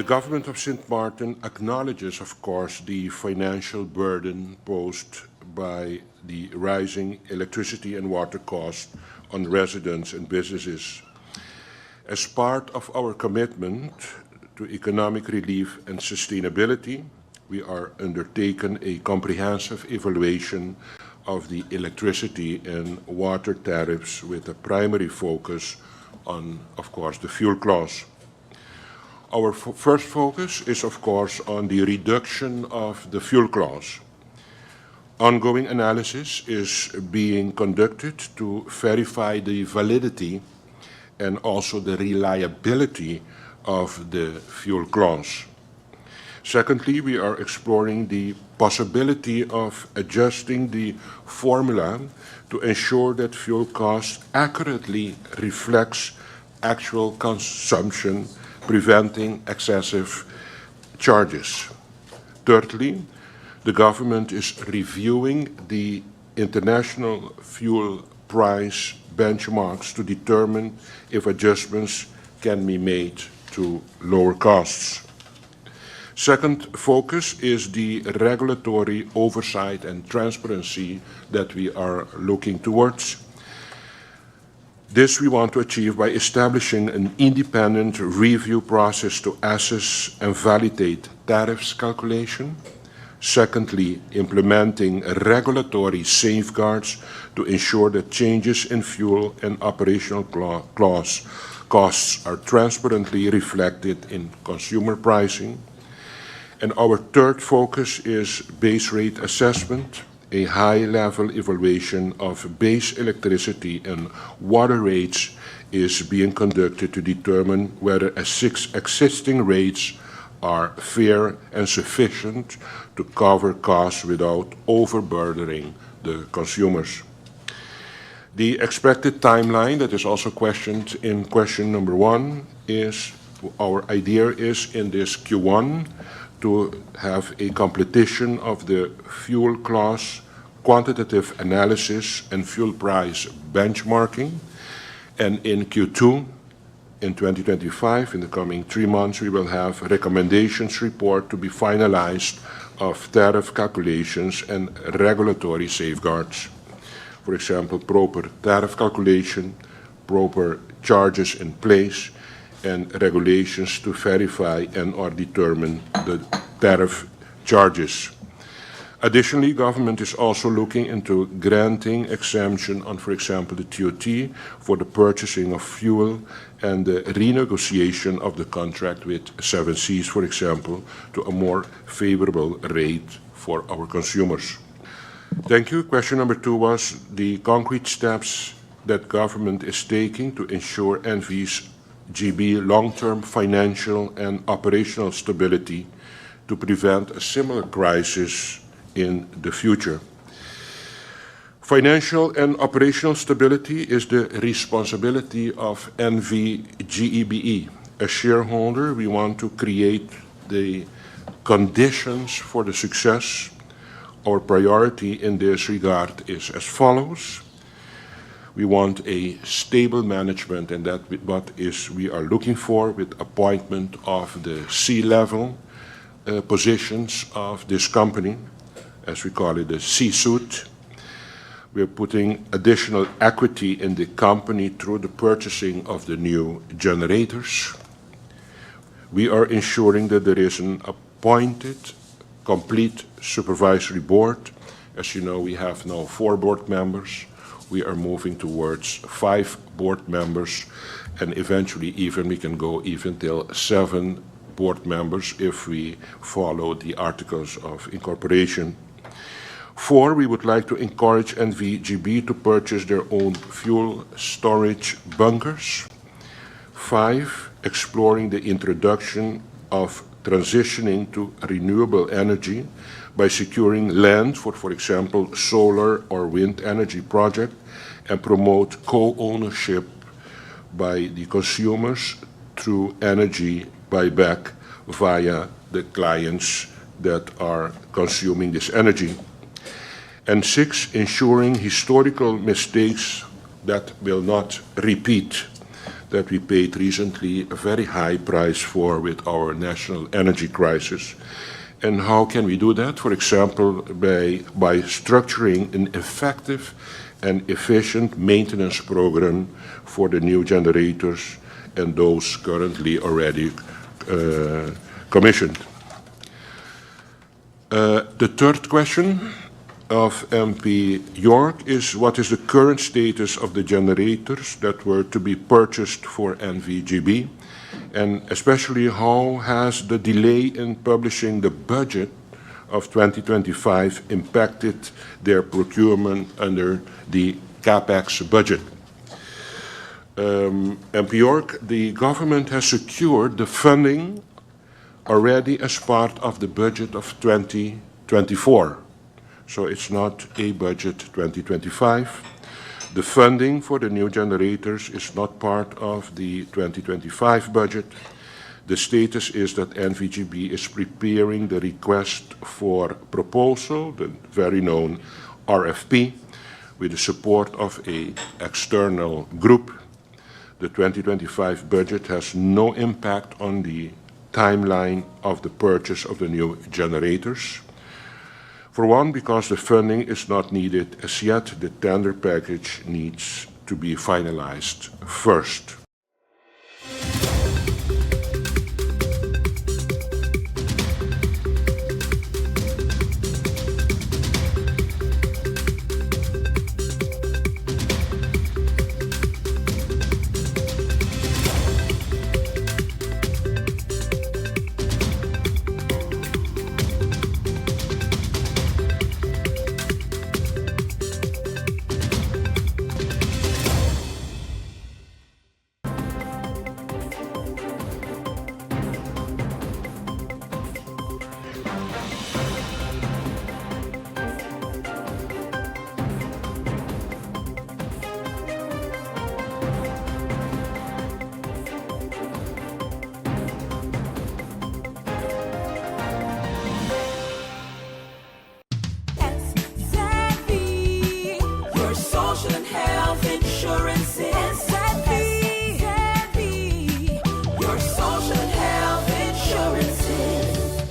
government of St. Martin acknowledges, of course, the financial burden posed by the rising electricity and water costs on residents and businesses. As part of our commitment to economic relief and sustainability, we are undertaking a comprehensive evaluation of the electricity and water tariffs with a primary focus on, of course, the fuel clause. Our first focus is, of course, on the reduction of the fuel clause. Ongoing analysis is being conducted to verify the validity and also the reliability of the fuel clause. Secondly, we are exploring the possibility of adjusting the formula to ensure that fuel cost accurately reflects actual consumption, preventing excessive charges. Thirdly, the government is reviewing the international fuel price benchmarks to determine if adjustments can be made to lower costs. Second focus is the regulatory oversight and transparency that we are looking towards. This we want to achieve by establishing an independent review process to assess and validate tariffs calculation. Secondly, implementing regulatory safeguards to ensure that changes in fuel and operational costs are transparently reflected in consumer pricing. And our third focus is base rate assessment. A high-level evaluation of base electricity and water rates is being conducted to determine whether existing rates are fair and sufficient to cover costs without overburdening the consumers. The expected timeline that is also questioned in question number 1 is, our idea is in this Q1 to have a completion of the fuel clause quantitative analysis and fuel price benchmarking. And in Q2, in 2025, in the coming 3 months, we will have a recommendations report to be finalized of tariff calculations and regulatory safeguards. For example, proper tariff calculation, proper charges in place, and regulations to verify and or determine the tariff charges. Additionally, government is also looking into granting exemption on, for example, the TOT for the purchasing of fuel and the renegotiation of the contract with 7 Seas, for example, to a more favorable rate for our consumers. Thank you. Question number 2 was the concrete steps that government is taking to ensure NV's GB long-term financial and operational stability to prevent a similar crisis in the future. Financial and operational stability is the responsibility of NVGEBE. As shareholder, we want to create the conditions for the success. Our priority in this regard is as follows. We want a stable management, and that what is we are looking for with appointment of the C-level positions of this company, as we call it, the C-suite. We're putting additional equity in the company through the purchasing of the new generators. We are ensuring that there is an appointed, complete supervisory board. As you know, we have now 4 board members. We are moving towards 5 board members, and eventually even we can go even till 7 board members if we follow the articles of incorporation. 4, we would like to encourage NVGB to purchase their own fuel storage bunkers. 5, exploring the introduction of transitioning to renewable energy by securing land for example, solar or wind energy project, and promote co-ownership by the consumers through energy buyback via the clients that are consuming this energy. And 6, ensuring historical mistakes that will not repeat. that we paid recently a very high price for with our national energy crisis. And how can we do that? For example, by structuring an effective and efficient maintenance program for the new generators and those currently already commissioned. The third question of MP York is, what is the current status of the generators that were to be purchased for NVGB? And especially, how has the delay in publishing the budget of 2025 impacted their procurement under the CapEx budget? MP York, the government has secured the funding already as part of the budget of 2024. So it's not a budget 2025. The funding for the new generators is not part of the 2025 budget. The status is that NVGB is preparing the request for proposal, the very known RFP, with the support of an external group. The 2025 budget has no impact on the timeline of the purchase of the new generators. For one, because the funding is not needed as yet, the tender package needs to be finalized first.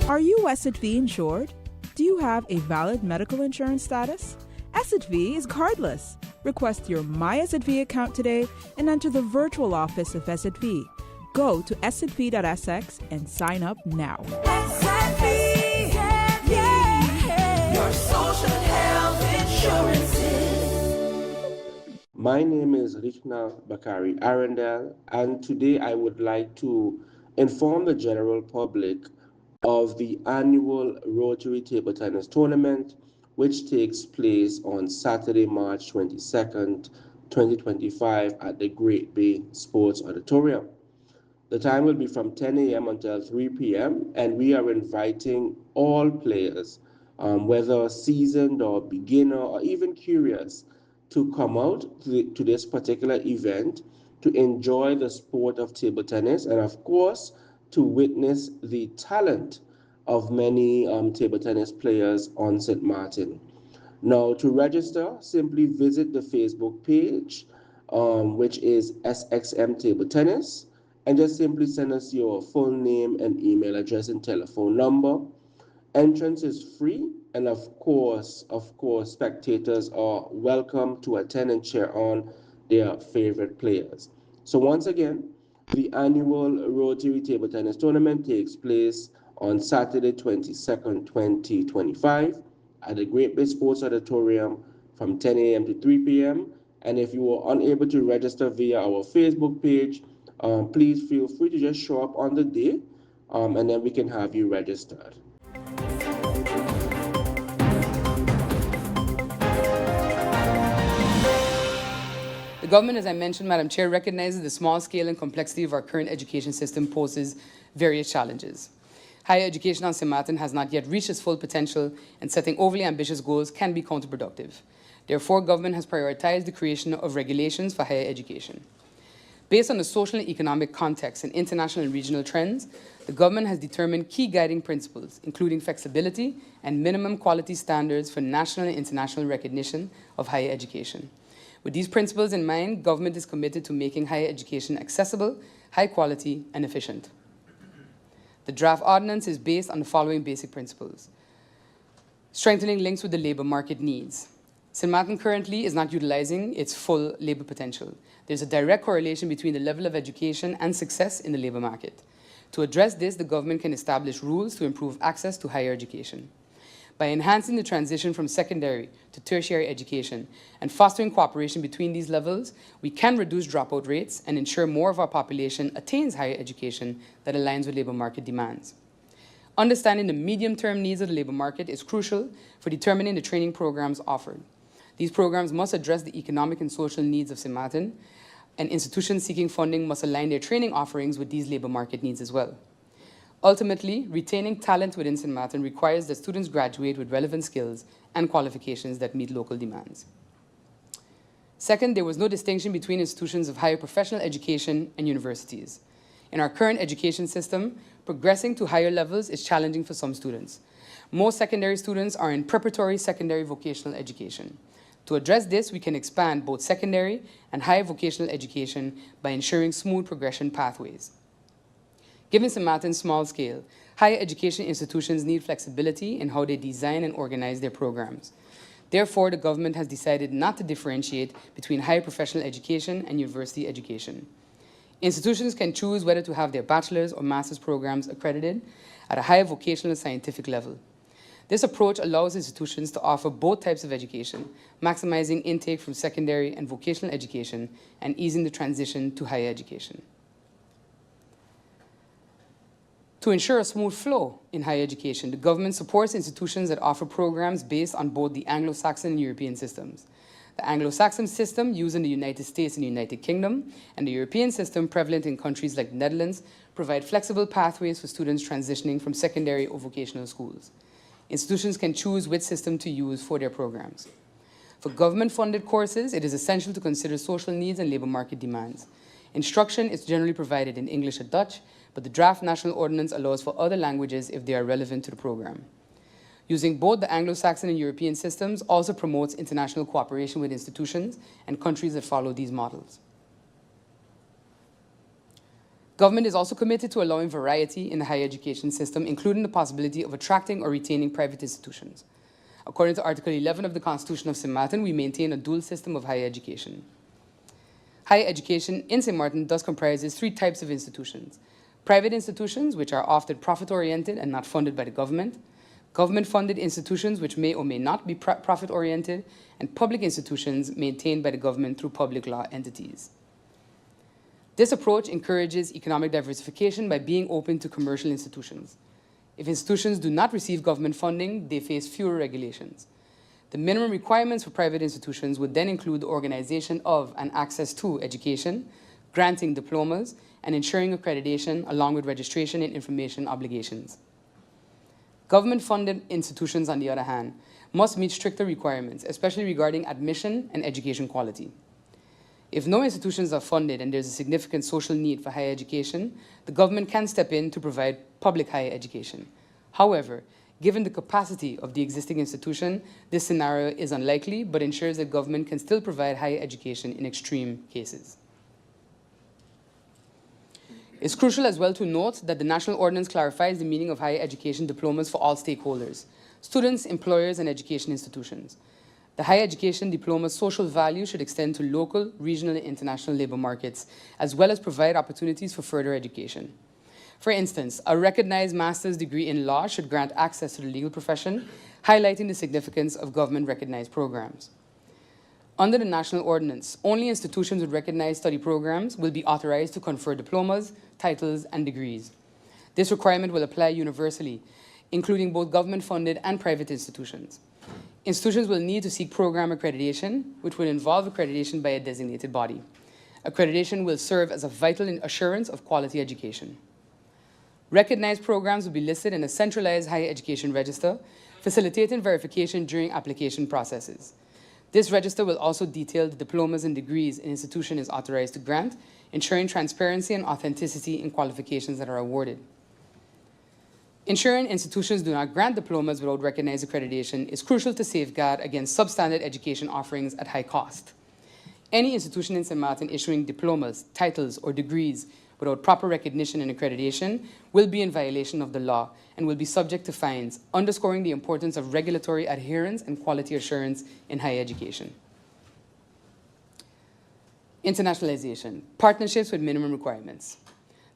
Are you SXM insured? Do you have a valid medical insurance status? SXM is cardless. Request your My SXM account today and enter the virtual office of SXM. Go to sxv.sx and sign up now. SXM, yeah. Your social health insurances. My name is Rikhna Bakari Arundel, and today I would like to inform the general public of the annual Rotary Table Tennis Tournament, which takes place on Saturday, March 22nd, 2025 at the Great Bay Sports Auditorium. The time will be from 10 a.m. until 3 p.m., and we are inviting all players, whether seasoned or beginner or even curious, to come out to this particular event to enjoy the sport of table tennis and, of course, to witness the talent of many table tennis players on St. Martin. Now, to register, simply visit the Facebook page, which is SXM Table Tennis, and just simply send us your full name and email address and telephone number. Entrance is free, and of course, spectators are welcome to attend and cheer on their favorite players. So once again, the annual Rotary Table Tennis Tournament takes place on Saturday, 22nd, 2025 at the Great Bay Sports Auditorium from 10 a.m. to 3 p.m. And if you are unable to register via our Facebook page, please feel free to just show up on the day, and then we can have you registered. The government, as I mentioned, Madam Chair, recognizes the small scale and complexity of our current education system poses various challenges. Higher education on St. Martin has not yet reached its full potential, and setting overly ambitious goals can be counterproductive. Therefore, government has prioritized the creation of regulations for higher education. Based on the social and economic context and international and regional trends, the government has determined key guiding principles, including flexibility and minimum quality standards for national and international recognition of higher education. With these principles in mind, government is committed to making higher education accessible, high quality, and efficient. The draft ordinance is based on the following basic principles. Strengthening links with the labor market needs. St. Martin currently is not utilizing its full labor potential. There's a direct correlation between the level of education and success in the labor market. To address this, the government can establish rules to improve access to higher education. By enhancing the transition from secondary to tertiary education and fostering cooperation between these levels, we can reduce dropout rates and ensure more of our population attains higher education that aligns with labor market demands. Understanding the medium-term needs of the labor market is crucial for determining the training programs offered. These programs must address the economic and social needs of St. Martin, and institutions seeking funding must align their training offerings with these labor market needs as well. Ultimately, retaining talent within St. Martin requires that students graduate with relevant skills and qualifications that meet local demands. Second, there was no distinction between institutions of higher professional education and universities. In our current education system, progressing to higher levels is challenging for some students. Most secondary students are in preparatory secondary vocational education. To address this, we can expand both secondary and higher vocational education by ensuring smooth progression pathways. Given St. Martin's small scale, higher education institutions need flexibility in how they design and organize their programs. Therefore, the government has decided not to differentiate between higher professional education and university education. Institutions can choose whether to have their bachelor's or master's programs accredited at a higher vocational scientific level. This approach allows institutions to offer both types of education, maximizing intake from secondary and vocational education and easing the transition to higher education. To ensure a smooth flow in higher education, the government supports institutions that offer programs based on both the Anglo-Saxon and European systems. The Anglo-Saxon system used in the United States and the United Kingdom, and the European system prevalent in countries like the Netherlands, provide flexible pathways for students transitioning from secondary or vocational schools. Institutions can choose which system to use for their programs. For government-funded courses, it is essential to consider social needs and labor market demands. Instruction is generally provided in English or Dutch, but the draft national ordinance allows for other languages if they are relevant to the program. Using both the Anglo-Saxon and European systems also promotes international cooperation with institutions and countries that follow these models. Government is also committed to allowing variety in the higher education system, including the possibility of attracting or retaining private institutions. According to Article 11 of the Constitution of St. Martin, we maintain a dual system of higher education. Higher education in St. Martin thus comprises three types of institutions: private institutions, which are often profit-oriented and not funded by the government; government-funded institutions, which may or may not be profit-oriented; and public institutions maintained by the government through public law entities. This approach encourages economic diversification by being open to commercial institutions. If institutions do not receive government funding, they face fewer regulations. The minimum requirements for private institutions would then include the organization of and access to education, granting diplomas, and ensuring accreditation, along with registration and information obligations. Government-funded institutions, on the other hand, must meet stricter requirements, especially regarding admission and education quality. If no institutions are funded and there's a significant social need for higher education, the government can step in to provide public higher education. However, given the capacity of the existing institution, this scenario is unlikely, but ensures that government can still provide higher education in extreme cases. It's crucial as well to note that the national ordinance clarifies the meaning of higher education diplomas for all stakeholders: students, employers, and education institutions. The higher education diploma's social value should extend to local, regional, and international labor markets, as well as provide opportunities for further education. For instance, a recognized master's degree in law should grant access to the legal profession, highlighting the significance of government-recognized programs. Under the national ordinance, only institutions with recognized study programs will be authorized to confer diplomas, titles, and degrees. This requirement will apply universally, including both government-funded and private institutions. Institutions will need to seek program accreditation, which will involve accreditation by a designated body. Accreditation will serve as a vital assurance of quality education. Recognized programs will be listed in a centralized higher education register, facilitating verification during application processes. This register will also detail the diplomas and degrees an institution is authorized to grant, ensuring transparency and authenticity in qualifications that are awarded. Ensuring institutions do not grant diplomas without recognized accreditation is crucial to safeguard against substandard education offerings at high cost. Any institution in St. Martin issuing diplomas, titles, or degrees without proper recognition and accreditation will be in violation of the law and will be subject to fines, underscoring the importance of regulatory adherence and quality assurance in higher education. Internationalization, partnerships with minimum requirements.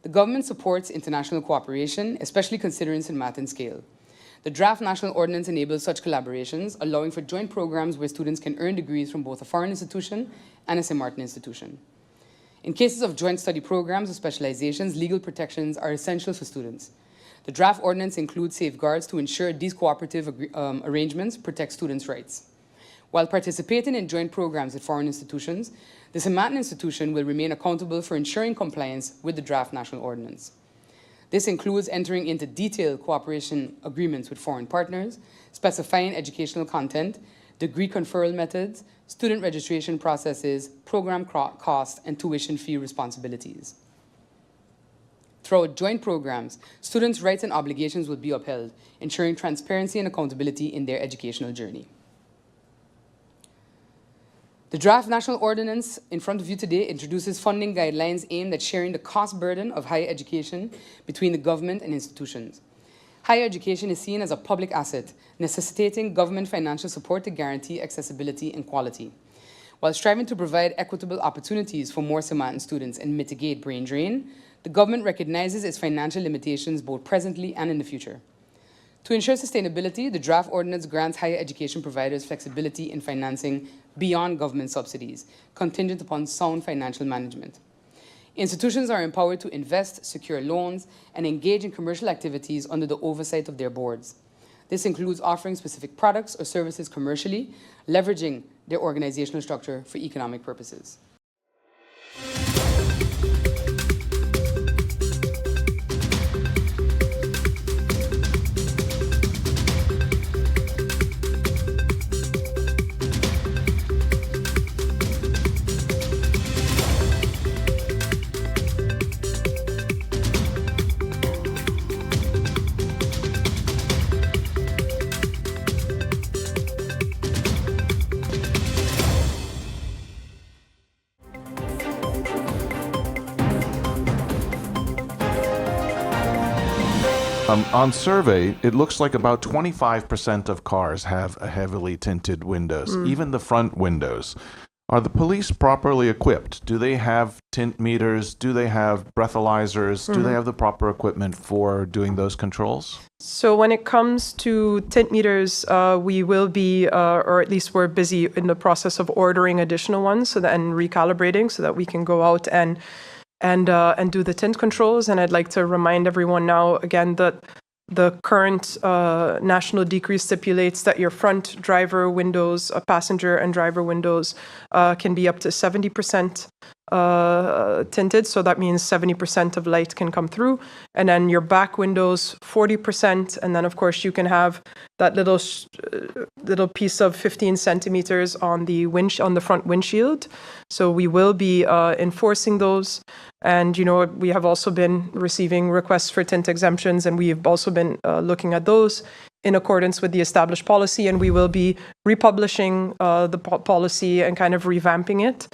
The government supports international cooperation, especially considering St. Martin's scale. The draft national ordinance enables such collaborations, allowing for joint programs where students can earn degrees from both a foreign institution and a St. Martin institution. In cases of joint study programs or specializations, legal protections are essential for students. The draft ordinance includes safeguards to ensure these cooperative arrangements protect students' rights. While participating in joint programs with foreign institutions, the St. Martin institution will remain accountable for ensuring compliance with the draft national ordinance. This includes entering into detailed cooperation agreements with foreign partners, specifying educational content, degree conferral methods, student registration processes, program cost, and tuition fee responsibilities. Throughout joint programs, students' rights and obligations will be upheld, ensuring transparency and accountability in their educational journey. The draft national ordinance in front of you today introduces funding guidelines aimed at sharing the cost burden of higher education between the government and institutions. Higher education is seen as a public asset, necessitating government financial support to guarantee accessibility and quality. While striving to provide equitable opportunities for more St. Martin students and mitigate brain drain, the government recognizes its financial limitations both presently and in the future. To ensure sustainability, the draft ordinance grants higher education providers flexibility in financing beyond government subsidies, contingent upon sound financial management. Institutions are empowered to invest, secure loans, and engage in commercial activities under the oversight of their boards. This includes offering specific products or services commercially, leveraging their organizational structure for economic purposes. On survey, it looks like about 25% of cars have a heavily tinted windows, even the front windows. Are the police properly equipped? Do they have tint meters? Do they have breathalyzers? Do they have the proper equipment for doing those controls? So when it comes to tint meters, we will be, or at least we're busy in the process of ordering additional ones and recalibrating so that we can go out and do the tint controls. And I'd like to remind everyone now, again, that the current national decree stipulates that your front driver windows, passenger and driver windows, can be up to 70% tinted. So that means 70% of light can come through. And then your back windows, 40%. And then, of course, you can have that little piece of 15 centimeters on the front windshield. So we will be enforcing those. And, we have also been receiving requests for tint exemptions, and we've also been looking at those in accordance with the established policy. And we will be republishing the policy and kind of revamping it.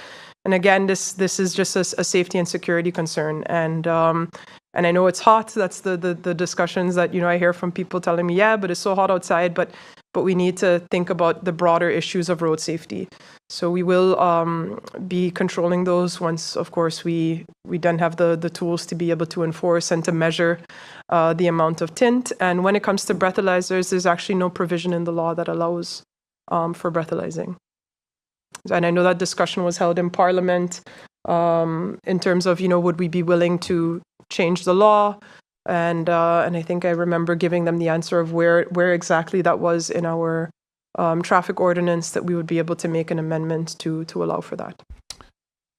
And again, this is just a safety and security concern. And I know it's hot. That's the discussions that, I hear from people telling me, yeah, but it's so hot outside. But we need to think about the broader issues of road safety. So we will be controlling those once, of course, we then have the tools to be able to enforce and to measure the amount of tint. And when it comes to breathalyzers, there's actually no provision in the law that allows for breathalyzing. And I know that discussion was held in Parliament in terms of, would we be willing to change the law? And I think I remember giving them the answer of where exactly that was in our traffic ordinance, that we would be able to make an amendment to allow for that.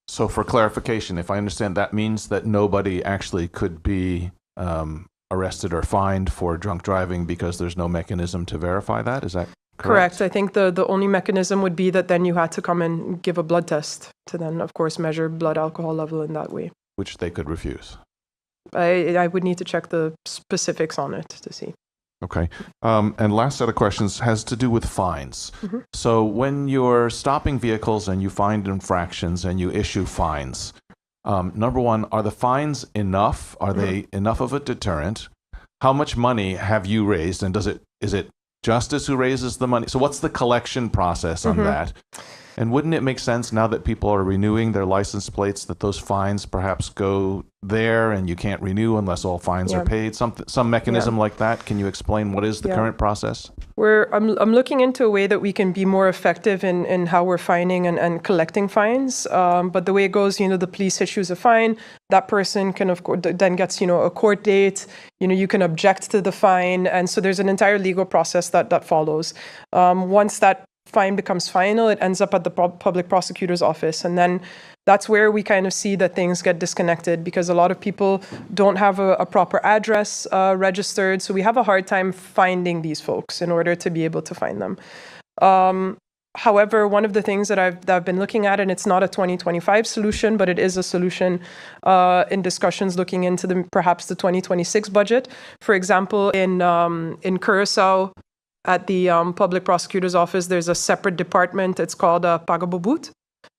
So for clarification, if I understand, that means that nobody actually could be arrested or fined for drunk driving because there's no mechanism to verify that? Is that correct? I think the only mechanism would be that then you had to come and give a blood test to then, of course, measure blood alcohol level in that way. Which they could refuse. I would need to check the specifics on it to see. Okay. And last set of questions has to do with fines. So when you're stopping vehicles and you find infractions and you issue fines, number one, are the fines enough? Are they enough of a deterrent? How much money have you raised, and is it justice who raises the money? So what's the collection process on that? And wouldn't it make sense now that people are renewing their license plates that those fines perhaps go there and you can't renew unless all fines are paid? Some mechanism like that. Can you explain what is the current process? I'm looking into a way that we can be more effective in how we're fining and collecting fines. But the way it goes, the police issues a fine. That person can, of course, then gets, a court date. You can object to the fine. And so there's an entire legal process that follows. Once that fine becomes final, it ends up at the public prosecutor's office. And then that's where we kind of see that things get disconnected, because a lot of people don't have a proper address registered. So we have a hard time finding these folks in order to be able to find them. However, one of the things that I've been looking at, and it's not a 2025 solution, but it is a solution in discussions looking into perhaps the 2026 budget. For example, in Curacao, at the public prosecutor's office, there's a separate department. It's called Pagabobut.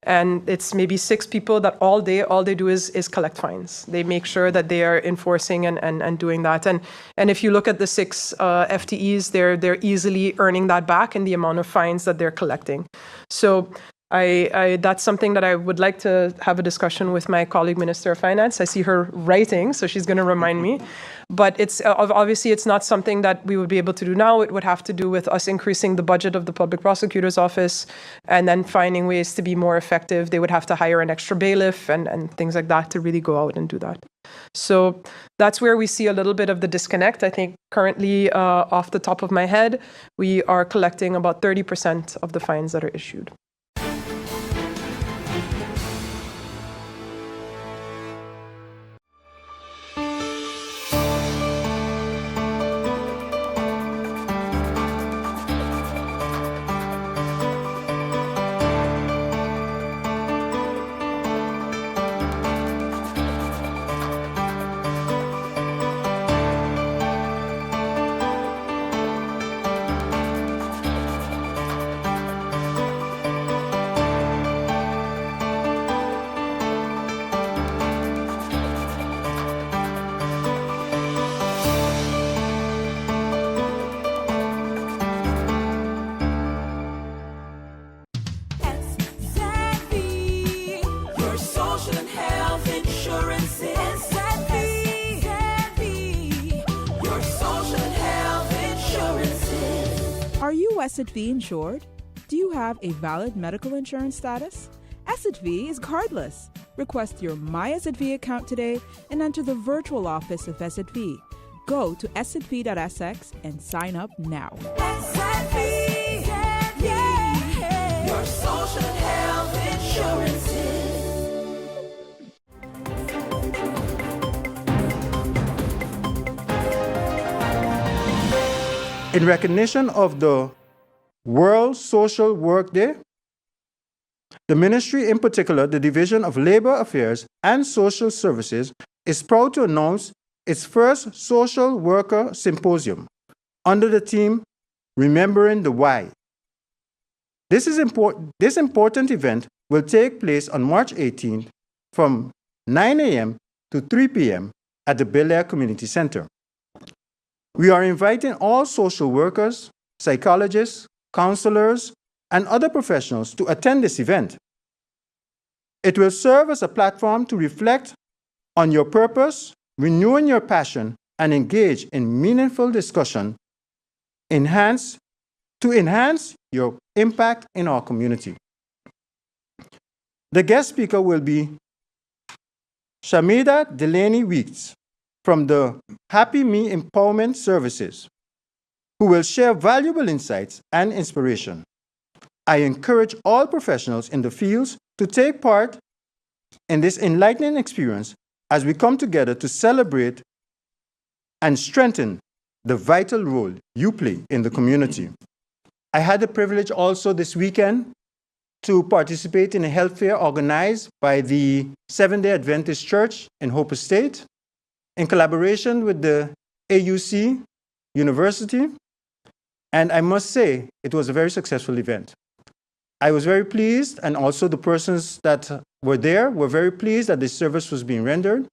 And it's maybe 6 people that all they do is collect fines. They make sure that they are enforcing and doing that. And if you look at the 6 FTEs, they're easily earning that back in the amount of fines that they're collecting. So that's something that I would like to have a discussion with my colleague, Minister of Finance. I see her writing, so she's going to remind me. But it's obviously it's not something that we would be able to do now. It would have to do with us increasing the budget of the public prosecutor's office and then finding ways to be more effective. They would have to hire an extra bailiff and things like that to really go out and do that. So that's where we see a little bit of the disconnect. I think currently, off the top of my head, we are collecting about 30% of the fines that are issued. Your social and health insurance is your social and health insurances. Are you SXV insured? Do you have a valid medical insurance status? SXV is cardless. Request your My SXV account today and enter the virtual office of SXV. Go to sxv.sx and sign up now. Your social and health insurances. In recognition of the World Social Work Day, the ministry, in particular the Division of Labor Affairs and Social Services, is proud to announce its first Social Worker Symposium under the theme Remembering the Why. This important event will take place on March 18th from 9 a.m. to 3 p.m. at the Bel Air Community Center. We are inviting all social workers, psychologists, counselors, and other professionals to attend this event. It will serve as a platform to reflect on your purpose, renewing your passion, and engage in meaningful discussion to enhance your impact in our community. The guest speaker will be Shamida Delaney Weeks from the Happy Me Empowerment Services, who will share valuable insights and inspiration. I encourage all professionals in the fields to take part in this enlightening experience as we come together to celebrate and strengthen the vital role you play in the community. I had the privilege also this weekend to participate in a health fair organized by the Seventh-day Adventist Church in Hope Estate in collaboration with the AUC University, and I must say it was a very successful event. I was very pleased, and also the persons that were there were very pleased that the service was being rendered.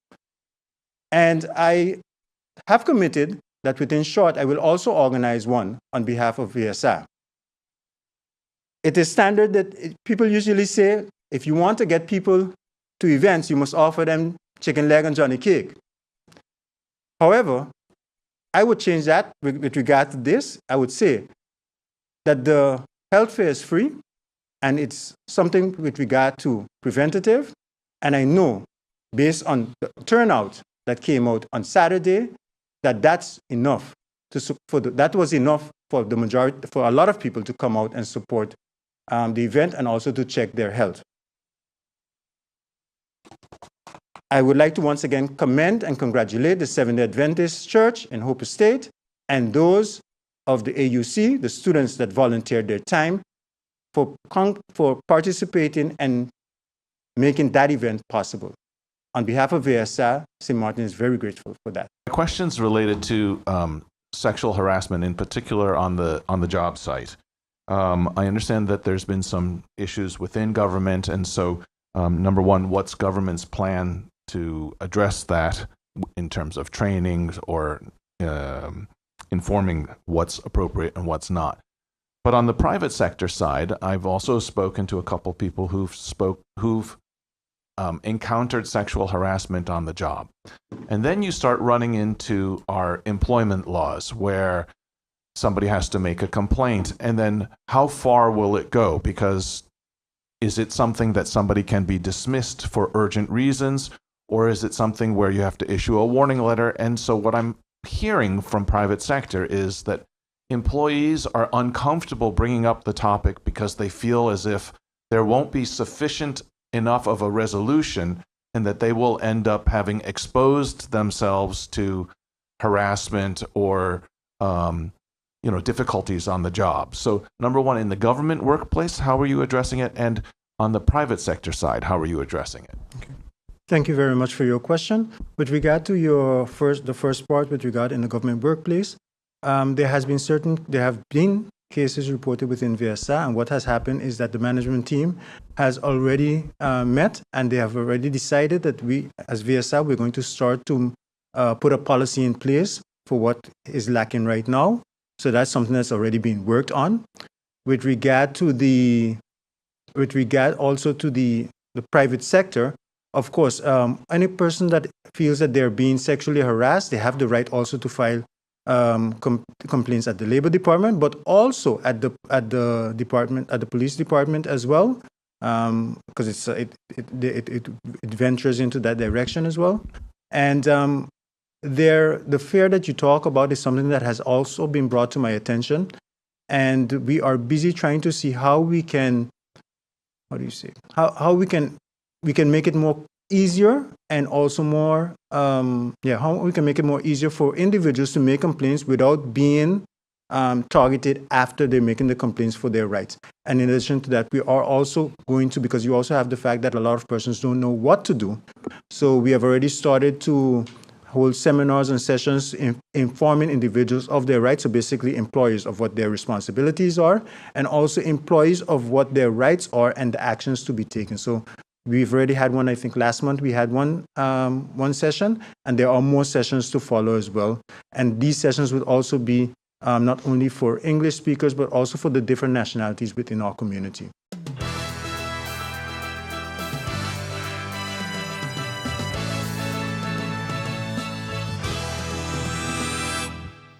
And I have committed that within short, I will also organize one on behalf of VSA. It is standard that people usually say, if you want to get people to events, you must offer them chicken leg and Johnny cake. However, I would change that with regard to this. I would say that the health fair is free, and it's something with regard to preventative. And I know, based on the turnout that came out on Saturday, that that's enough that was enough for the majority, for a lot of people to come out and support the event and also to check their health. I would like to once again commend and congratulate the Seventh-day Adventist Church in Hope Estate and those of the AUC, the students that volunteered their time for participating and making that event possible. On behalf of VSA, St. Martin is very grateful for that. Questions related to sexual harassment, in particular on the job site. I understand that there's been some issues within government, and so number one, what's government's plan to address that in terms of trainings or informing what's appropriate and what's not? But on the private sector side, I've also spoken to a couple people who've encountered sexual harassment on the job. And then you start running into our employment laws where somebody has to make a complaint, and then how far will it go? Because is it something that somebody can be dismissed for urgent reasons, or is it something where you have to issue a warning letter? And so what I'm hearing from private sector is that employees are uncomfortable bringing up the topic because they feel as if there won't be sufficient enough of a resolution, and that they will end up having exposed themselves to harassment or difficulties on the job. So number one, in the government workplace, how are you addressing it? And on the private sector side, how are you addressing it? Okay. Thank you very much for your question. With regard to the first part with regard in the government workplace, there have been cases reported within VSA, and what has happened is that the management team has already met, and they have already decided that we, as VSA, we're going to start to put a policy in place for what is lacking right now. So that's something that's already been worked on. With regard also to the private sector, of course, any person that feels that they're being sexually harassed, they have the right also to file complaints at the Labor Department, but also at the police department as well, because it ventures into that direction as well. And the fear that you talk about is something that has also been brought to my attention, and we are busy trying to see how we can, how we can make it more easier, and also more how we can make it more easier for individuals to make complaints without being targeted after they're making the complaints for their rights. And in addition to that, we are also going to, because you also have the fact that a lot of persons don't know what to do, so we have already started to hold seminars and sessions informing individuals of their rights, so basically employers of what their responsibilities are, and also employees of what their rights are and the actions to be taken. So we've already had one, I think last month we had one session, and there are more sessions to follow as well. And these sessions will also be not only for English speakers, but also for the different nationalities within our community.